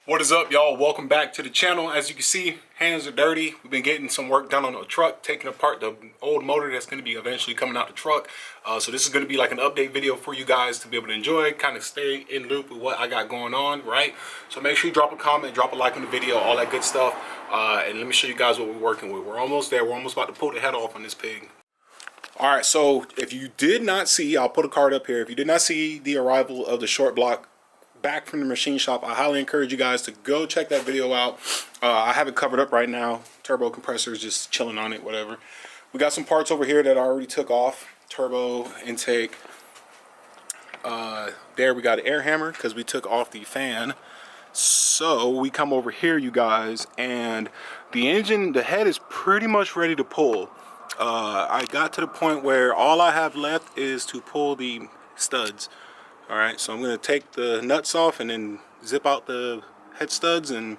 What is up, y'all? Welcome back to the channel. As you can see, hands are dirty. We've been getting some work done on the truck, taking apart the old motor that's going to be eventually coming out the truck. So this is going to be like an update video for you guys to be able to enjoy, kind of stay in loop with what I got going on, right? So make sure you drop a comment, drop a like on the video, all that good stuff. And let me show you guys what we're working with. We're almost there. We're almost about to pull the head off on this pig. All right, so if you did not see, I'll put a card up here. If you did not see the arrival of the short block back from the machine shop, I highly encourage you guys to go check that video out. I have it covered up right now. Turbo compressor is just chilling on it, whatever. We got some parts over here that I already took off. Turbo intake. There we got an air hammer because we took off the fan. So we come over here, you guys, and the engine, the head is pretty much ready to pull. I got to the point where all I have left is to pull the studs. All right, so I'm going to take the nuts off and then zip out the head studs, and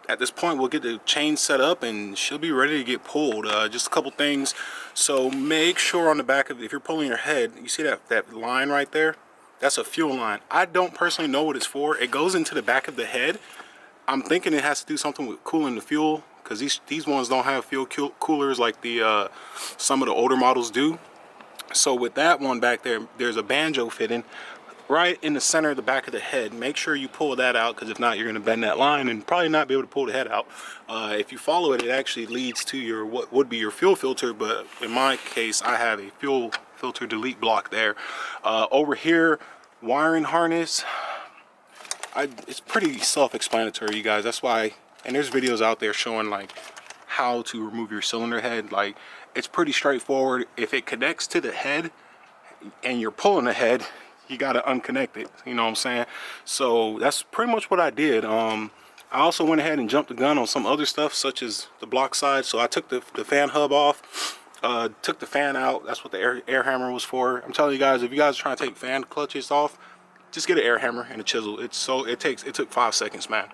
at this point we'll get the chain set up and she'll be ready to get pulled. Just a couple things. So make sure on the back of, if you're pulling your head, you see that line right there? That's a fuel line. I don't personally know what it's for. It goes into the back of the head. I'm thinking it has to do something with cooling the fuel, because these ones don't have fuel coolers like the some of the older models do. So with that one back there, there's a banjo fitting right in the center of the back of the head. Make sure you pull that out, because if not, you're going to bend that line and probably not be able to pull the head out. If you follow it, it actually leads to your what would be your fuel filter, but in my case, I have a fuel filter delete block there. Over here, wiring harness. It's pretty self-explanatory, you guys. That's why, and there's videos out there showing like how to remove your cylinder head. Like, it's pretty straightforward. If it connects to the head and you're pulling the head, you got to unconnect it, you know what I'm saying? So that's pretty much what I did. I also went ahead and jumped the gun on some other stuff, such as the block side. So I took the fan hub off, took the fan out. That's what the air hammer was for. I'm telling you guys, if you guys are trying to take fan clutches off, just get an air hammer and a chisel. It took 5 seconds, man.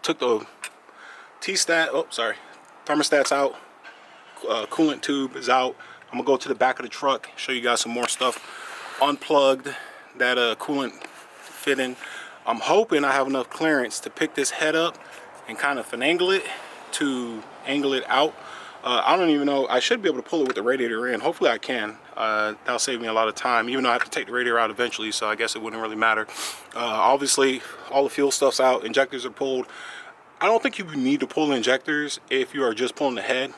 Took the thermostats out. Coolant tube is out. I'm gonna go to the back of the truck, show you guys some more stuff. Unplugged that coolant fitting. I'm hoping I have enough clearance to pick this head up and kind of finagle it to angle it out. I don't even know. I should be able to pull it with the radiator in. Hopefully I can. That'll save me a lot of time, even though I have to take the radiator out eventually, so I guess it wouldn't really matter. Obviously all the fuel stuff's out. Injectors are pulled. I don't think you need to pull the injectors if you are just pulling the head.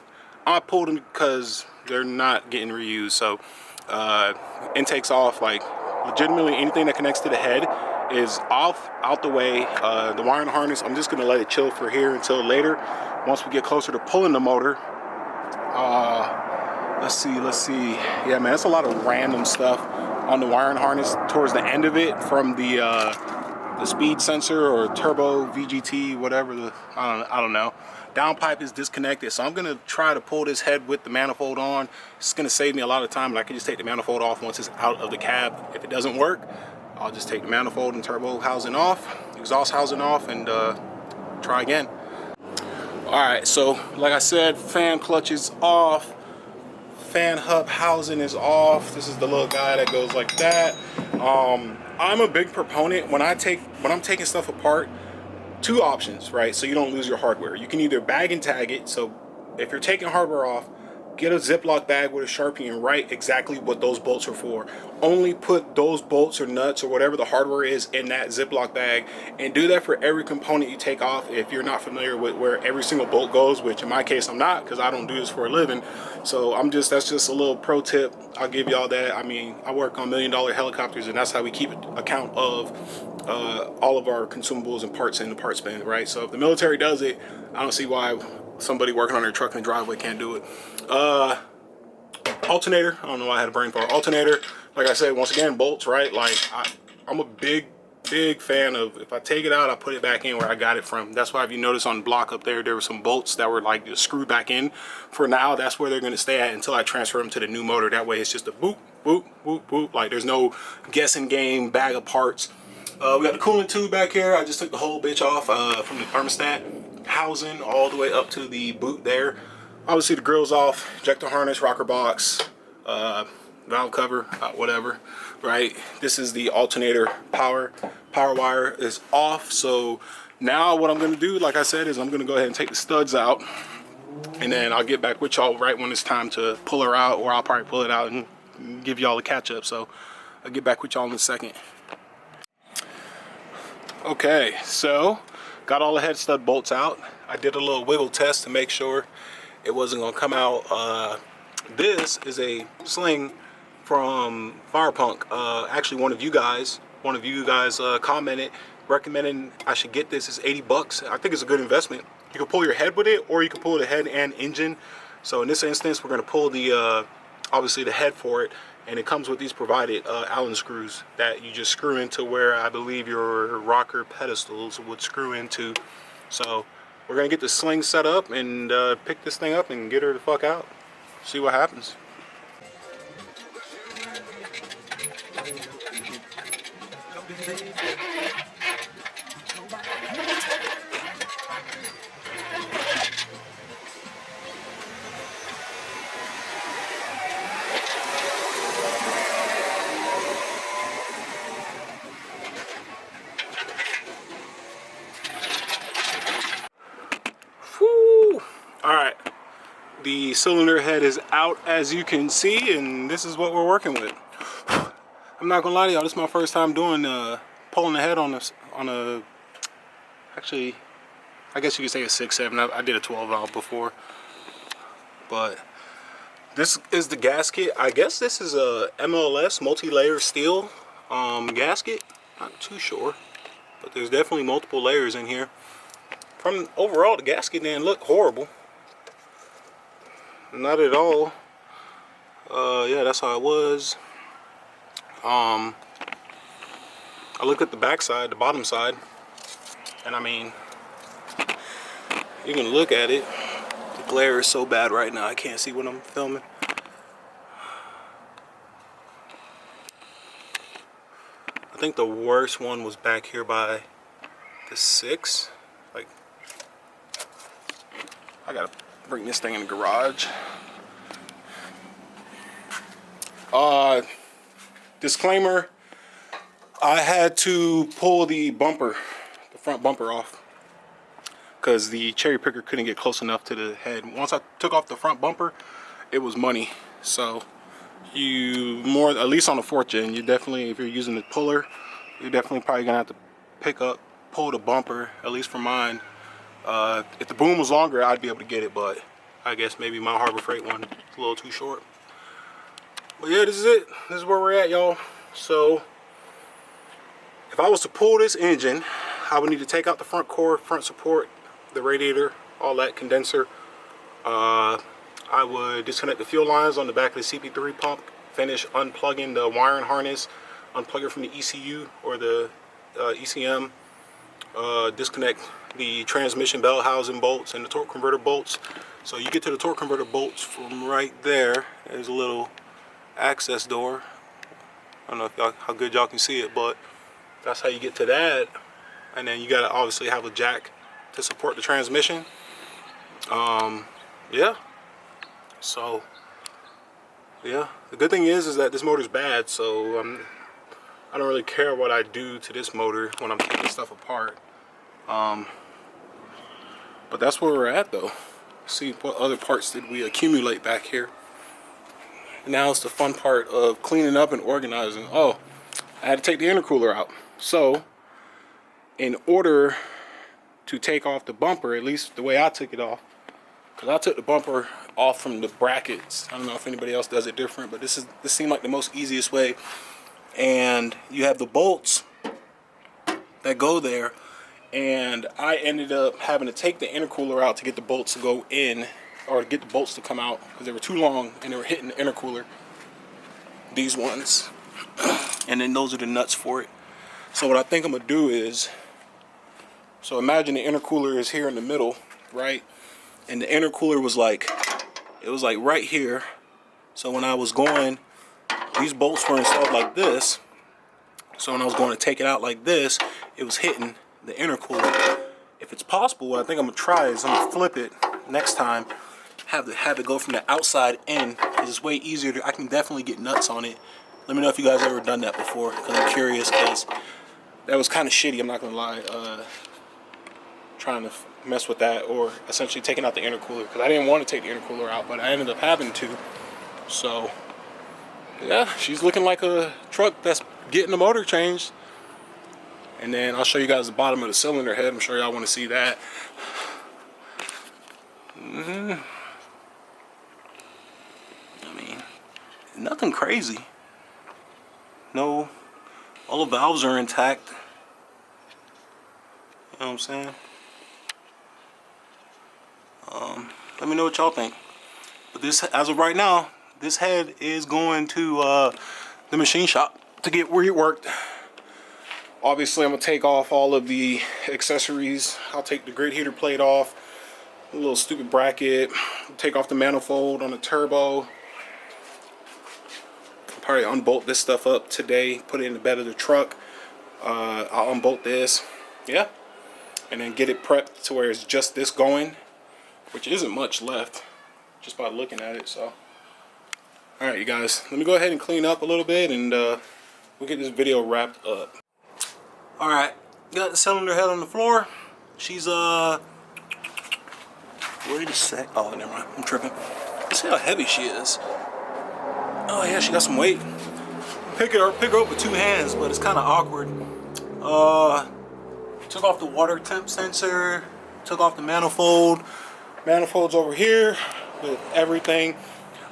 I pulled them because they're not getting reused. So intake's off. Like, legitimately anything that connects to the head is off, out the way. The wiring harness, I'm just gonna let it chill for here until later, once we get closer to pulling the motor. Let's see. Yeah, man, it's a lot of random stuff on the wiring harness towards the end of it, from the speed sensor or turbo VGT, whatever I don't know. Downpipe is disconnected, so I'm gonna try to pull this head with the manifold on. It's gonna save me a lot of time, but I can just take the manifold off once it's out of the cab. If it doesn't work, I'll just take the manifold and turbo housing off, exhaust housing off, and try again. All right, so like I said, fan clutch is off, fan hub housing is off. This is the little guy that goes like that. I'm a big proponent when I'm taking stuff apart. Two options, right? So you don't lose your hardware. You can either bag and tag it. So if you're taking hardware off, get a Ziploc bag with a Sharpie and write exactly what those bolts are for. Only put those bolts or nuts or whatever the hardware is in that Ziploc bag, and do that for every component you take off if you're not familiar with where every single bolt goes, which in my case I'm not, because I don't do this for a living. So that's just a little pro tip. I'll give y'all that. I mean, I work on $1 million helicopters, and that's how we keep account of all of our consumables and parts in the parts bin, right? So if the military does it, I don't see why somebody working on their truck in the driveway can't do it. Alternator, I don't know why I had a brain fart. Alternator, like I said, once again, bolts, right? Like, I'm a big fan of, if I take it out, I put it back in where I got it from. That's why, if you notice on the block up there, there were some bolts that were like just screwed back in. For now, that's where they're going to stay at until I transfer them to the new motor. That way it's just a boop, boop, boop, boop. Like, there's no guessing game bag of parts. We got the coolant tube back here. I just took the whole bitch off from the thermostat housing all the way up to the boot there. Obviously the grill's off, injector harness, rocker box, valve cover, whatever, right? This is the alternator power wire is off. So now what I'm gonna do, like I said, is I'm gonna go ahead and take the studs out, and then I'll get back with y'all right when it's time to pull her out, or I'll probably pull it out and give y'all a catch up. So I'll get back with y'all in a second. Okay, so got all the head stud bolts out. I did a little wiggle test to make sure it wasn't gonna come out. This is a sling from Firepunk. Actually, one of you guys commented recommending I should get this. It's 80 bucks. I think it's a good investment. You can pull your head with it, or you can pull the head and engine. So in this instance, we're gonna pull the obviously the head for it, and it comes with these provided Allen screws that you just screw into where I believe your rocker pedestals would screw into. So we're gonna get the sling set up and pick this thing up and get her the fuck out. See what happens. Whew. All right. The cylinder head is out, as you can see, and this is what we're working with. I'm not gonna lie to y'all, this is my first time doing pulling the head on this, on a, actually, I guess you could say a 6.7. I did a 12 valve before, but this is the gasket. I guess this is a MLS multi-layer steel gasket. Not too sure, but there's definitely multiple layers in here. From overall, the gasket didn't look horrible. Not at all. Yeah, that's how it was. I looked at the back side, the bottom side, and I mean, you can look at it. The glare is so bad right now, I can't see what I'm filming. I think the worst one was back here by the 6. Like, I gotta bring this thing in the garage. Disclaimer, I had to pull the bumper, the front bumper off, because the cherry picker couldn't get close enough to the head. Once I took off the front bumper, it was money. So you at least on the 4th gen, you definitely, if you're using the puller, you're definitely probably gonna have to pull the bumper, at least for mine. If the boom was longer, I'd be able to get it, but I guess maybe my Harbor Freight one is a little too short. But yeah, this is it. This is where we're at, y'all. So if I was to pull this engine, I would need to take out the front core, front support, the radiator, all that, condenser. I would disconnect the fuel lines on the back of the CP3 pump, finish unplugging the wiring harness, unplug it from the ECU or the ECM, disconnect the transmission bell housing bolts and the torque converter bolts. So you get to the torque converter bolts from right there. There's a little access door. I don't know if how good y'all can see it, but that's how you get to that. And then you gotta obviously have a jack to support the transmission. Yeah. So yeah, the good thing is that this motor's bad, so I don't really care what I do to this motor when I'm taking stuff apart. But that's where we're at, though. See what other parts did we accumulate back here. Now it's the fun part of cleaning up and organizing. Oh, I had to take the intercooler out. So in order to take off the bumper, at least the way I took it off, because I took the bumper off from the brackets. I don't know if anybody else does it different, but this seemed like the most easiest way. And you have the bolts that go there, and I ended up having to take the intercooler out to get the bolts to go in, or to get the bolts to come out, because they were too long and they were hitting the intercooler, these ones. And then those are the nuts for it. So what I think I'm gonna do is, so imagine the intercooler is here in the middle, right? And the intercooler was like, it was like right here. So when I was going, these bolts were installed like this. So when I was going to take it out like this, it was hitting the intercooler. If it's possible, what I think I'm gonna try is I'm gonna flip it next time, have it go from the outside in because it's way easier to, I can definitely get nuts on it. Let me know if you guys ever done that before, because I'm curious, because that was kind of shitty, I'm not gonna lie, trying to mess with that, or essentially taking out the intercooler, because I didn't want to take the intercooler out, but I ended up having to. So yeah, she's looking like a truck that's getting the motor changed. And then I'll show you guys the bottom of the cylinder head. I'm sure y'all want to see that. I mean, nothing crazy. No, all the valves are intact. You know what I'm saying? Let me know what y'all think. But this, as of right now, this head is going to the machine shop to get reworked. Obviously, I'm gonna take off all of the accessories. I'll take the grid heater plate off, a little stupid bracket, take off the manifold on the turbo. I'll probably unbolt this stuff up today, put it in the bed of the truck. I'll unbolt this, yeah, and then get it prepped to where it's just this going, which isn't much left, just by looking at it. So, all right, you guys, let me go ahead and clean up a little bit, and we'll get this video wrapped up. All right, got the cylinder head on the floor. She's wait a sec. Oh, never mind. I'm tripping. Let's see how heavy she is. Oh yeah, she got some weight. Pick her up with two hands, but it's kind of awkward. Took off the water temp sensor. Took off the manifold. Manifold's over here with everything.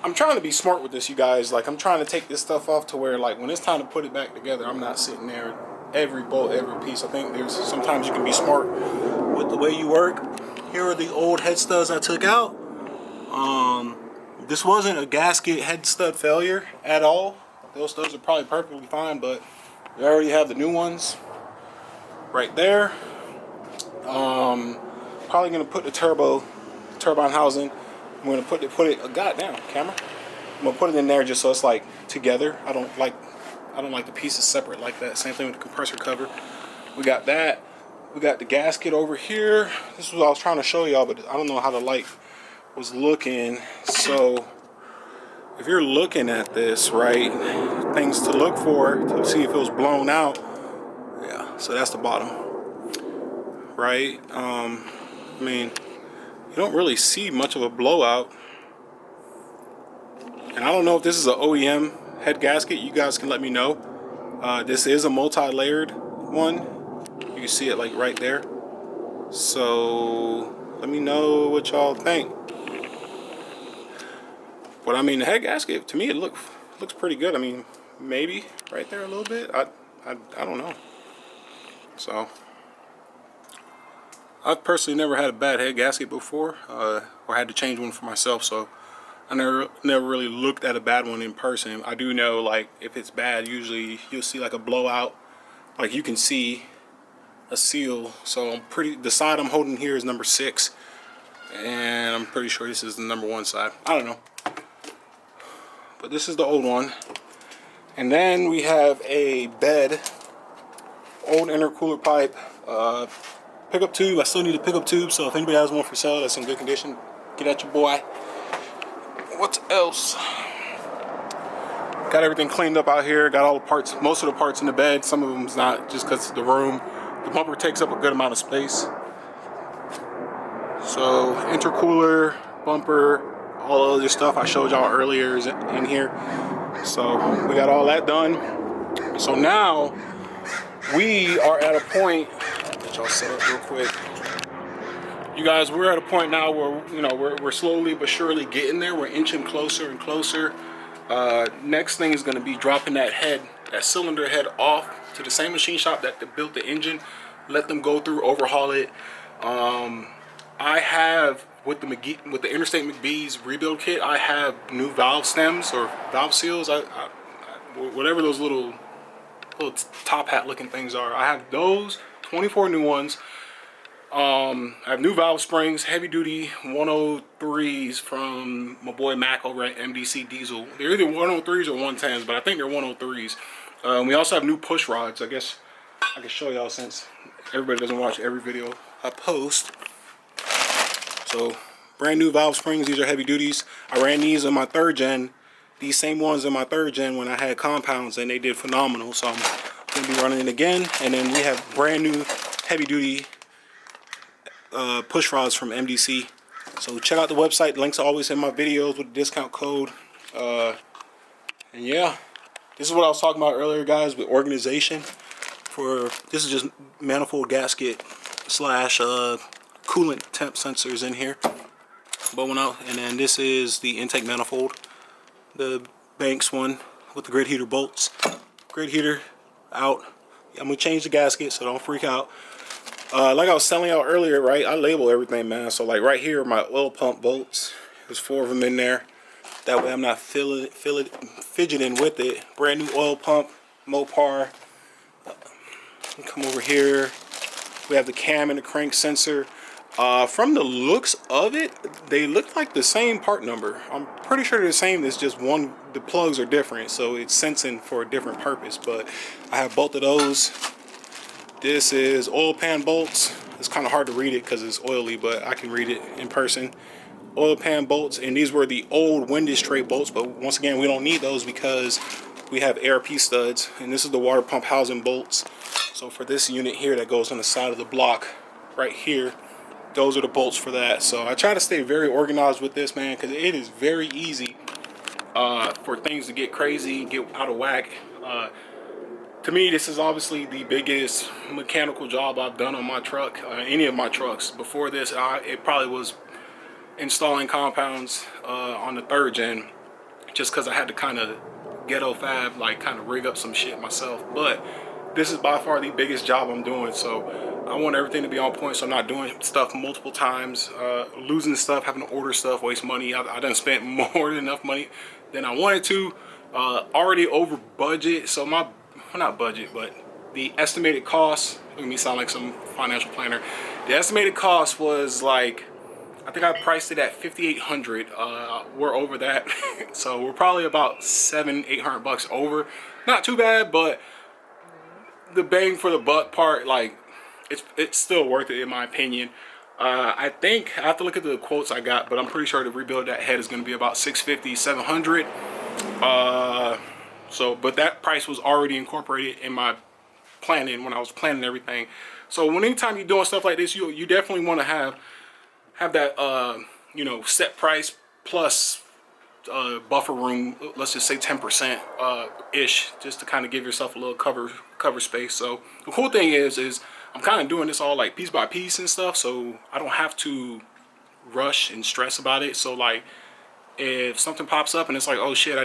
I'm trying to be smart with this, you guys. Like, I'm trying to take this stuff off to where, like, when it's time to put it back together, I'm not sitting there every bolt, every piece. I think there's sometimes you can be smart with the way you work. Here are the old head studs I took out. This wasn't a gasket head stud failure at all. Those studs are probably perfectly fine, but we already have the new ones right there. Probably gonna put the turbine housing. I'm gonna put it. Goddamn camera. I'm gonna put it in there just so it's like together. I don't like the pieces separate like that. Same thing with the compressor cover. We got that. We got the gasket over here. This is what I was trying to show y'all, but I don't know how the light was looking. So if you're looking at this, right, things to look for to see if it was blown out. Yeah, so that's the bottom, right? I mean, you don't really see much of a blowout. And I don't know if this is an OEM head gasket. You guys can let me know. This is a multi-layered one. You can see it like right there. So let me know what y'all think. But I mean, the head gasket, to me, it looks pretty good. I mean, maybe right there a little bit. I don't know. So I've personally never had a bad head gasket before, or had to change one for myself. So I never really looked at a bad one in person. I do know, like, if it's bad, usually you'll see like a blowout. Like, you can see a seal. So the side I'm holding here is number 6, and I'm pretty sure this is the number 1 side. I don't know, but this is the old one. And then we have a bed, old intercooler pipe, pickup tube. I still need a pickup tube, so if anybody has one for sale that's in good condition, get at your boy. What else? Got everything cleaned up out here. Got all the parts, most of the parts in the bed. Some of them's not, just because of the room. The bumper takes up a good amount of space. So intercooler, bumper, all the other stuff I showed y'all earlier is in here. So we got all that done. So now we are at a point. Let y'all set up real quick. You guys, we're at a point now where, you know, we're slowly but surely getting there. We're inching closer and closer. Next thing is going to be dropping that cylinder head off to the same machine shop that built the engine. Let them go through, overhaul it. I have with the Interstate McBee's rebuild kit, I have new valve stems or valve seals. Whatever those little top hat looking things are. I have those, 24 new ones. I have new valve springs, heavy duty 103s from my boy Mac over at MDC Diesel. They're either 103s or 110s, but I think they're 103s. We also have new push rods. I guess I can show y'all since everybody doesn't watch every video I post. So brand new valve springs. These are heavy duties. I ran these on my 3rd gen these same ones in my 3rd gen when I had compounds, and they did phenomenal. So I'm gonna be running it again. And then we have brand new heavy duty push rods from MDC. So check out the website. Links are always in my videos with the discount code. And yeah, this is what I was talking about earlier, guys, with organization. This is just manifold gasket slash coolant temp sensors in here. But and then this is the intake manifold, the Banks one with the grid heater bolts. Grid heater out. I'm gonna change the gasket, so don't freak out. Like I was telling y'all earlier, right? I label everything, man. So like right here, my oil pump bolts. There's 4 of them in there. That way I'm not fidgeting with it. Brand new oil pump, Mopar. Come over here. We have the cam and the crank sensor. From the looks of it, they look like the same part number. I'm pretty sure they're the same. It's just the plugs are different, so it's sensing for a different purpose. But I have both of those. This is oil pan bolts. It's kind of hard to read it because it's oily, but I can read it in person. Oil pan bolts, and these were the old windage tray bolts, but once again, we don't need those because we have ARP studs. And this is the water pump housing bolts. So for this unit here that goes on the side of the block right here, those are the bolts for that. So I try to stay very organized with this, man, because it is very easy for things to get crazy, get out of whack. To me, this is obviously the biggest mechanical job I've done on my truck, any of my trucks. Before this, it probably was installing compounds on the 3rd gen, just because I had to kind of ghetto fab, like kind of rig up some shit myself. But this is by far the biggest job I'm doing, so I want everything to be on point, so I'm not doing stuff multiple times, losing stuff, having to order stuff, waste money. I done spent more than enough money than I wanted to, already over budget. So not budget, but the estimated cost, look at me sound like some financial planner. The estimated cost was like, I think I priced it at $5,800. We're over that. So we're probably about $700-800 bucks over. Not too bad, but the bang for the buck part, like it's still worth it in my opinion. I think I have to look at the quotes I got, but I'm pretty sure to rebuild that head is going to be about $650-700. But that price was already incorporated in my planning when I was planning everything. So anytime you're doing stuff like this, you definitely want to have that you know, set price plus buffer room. Let's just say 10% ish, just to kind of give yourself a little cover space. So the cool thing is I'm kind of doing this all like piece by piece and stuff, so I don't have to rush and stress about it. So like, if something pops up and it's like, oh shit,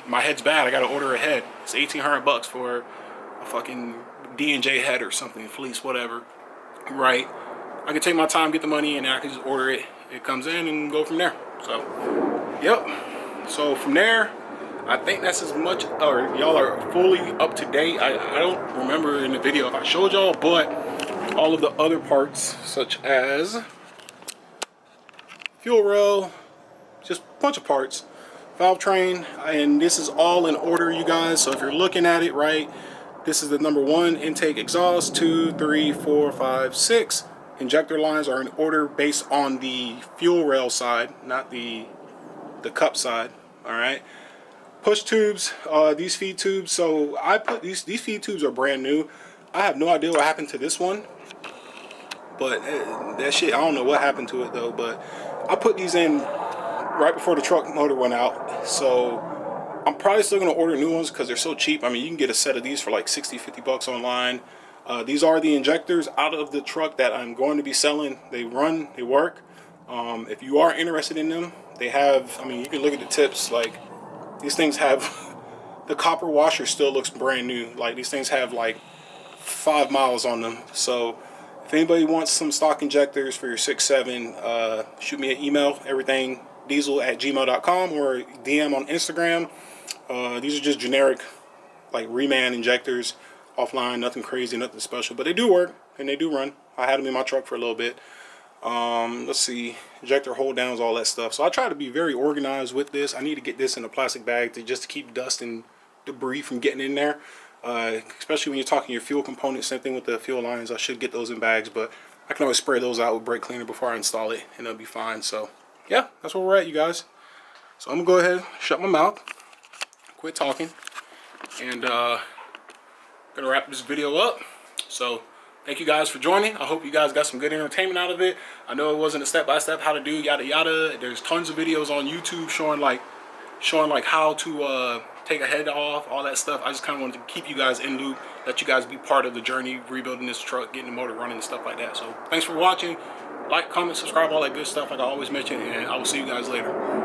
my head's bad, I gotta order a head. It's $1,800 for a fucking D&J head or something, fleece, whatever, right? I can take my time, get the money, and then I can just order it. It comes in and go from there. So, yep. So from there, I think that's as much, or y'all are fully up to date. I don't remember in the video if I showed y'all, but all of the other parts, such as fuel rail, just a bunch of parts, valve train, and this is all in order, you guys. So if you're looking at it right, this is the number 1 intake exhaust, 2, 3, 4, 5, 6. Injector lines are in order based on the fuel rail side, not the cup side. All right. Push tubes, these feed tubes. So I put these feed tubes are brand new. I have no idea what happened to this one, but that shit, I don't know what happened to it though. But I put these in right before the truck motor went out, so I'm probably still gonna order new ones because they're so cheap. I mean, you can get a set of these for like 60-50 bucks online. These are the injectors out of the truck that I'm going to be selling. They run, they work. If you are interested in them, they have, I mean, you can look at the tips, like these things have, the copper washer still looks brand new. Like these things have like 5 miles on them. So if anybody wants some stock injectors for your 6.7, shoot me an email, everything diesel@gmail.com, or DM on Instagram. These are just generic like reman injectors, offline, nothing crazy, nothing special, but they do work and they do run. I had them in my truck for a little bit. Let's see, injector hold downs, all that stuff. So I try to be very organized with this. I need to get this in a plastic bag just to keep dust and debris from getting in there, especially when you're talking your fuel components. Same thing with the fuel lines. I should get those in bags, but I can always spray those out with brake cleaner before I install it and it'll be fine. So yeah, that's where we're at, you guys. So I'm gonna go ahead, shut my mouth. quit talking, and gonna wrap this video up. So thank you guys for joining. I hope you guys got some good entertainment out of it. I know it wasn't a step-by-step how to do yada yada. There's tons of videos on YouTube showing like how to take a head off, all that stuff. I just kind of wanted to keep you guys in loop, let you guys be part of the journey, rebuilding this truck, getting the motor running and stuff like that. So thanks for watching. Like, comment, subscribe, all that good stuff like I always mention, and I will see you guys later.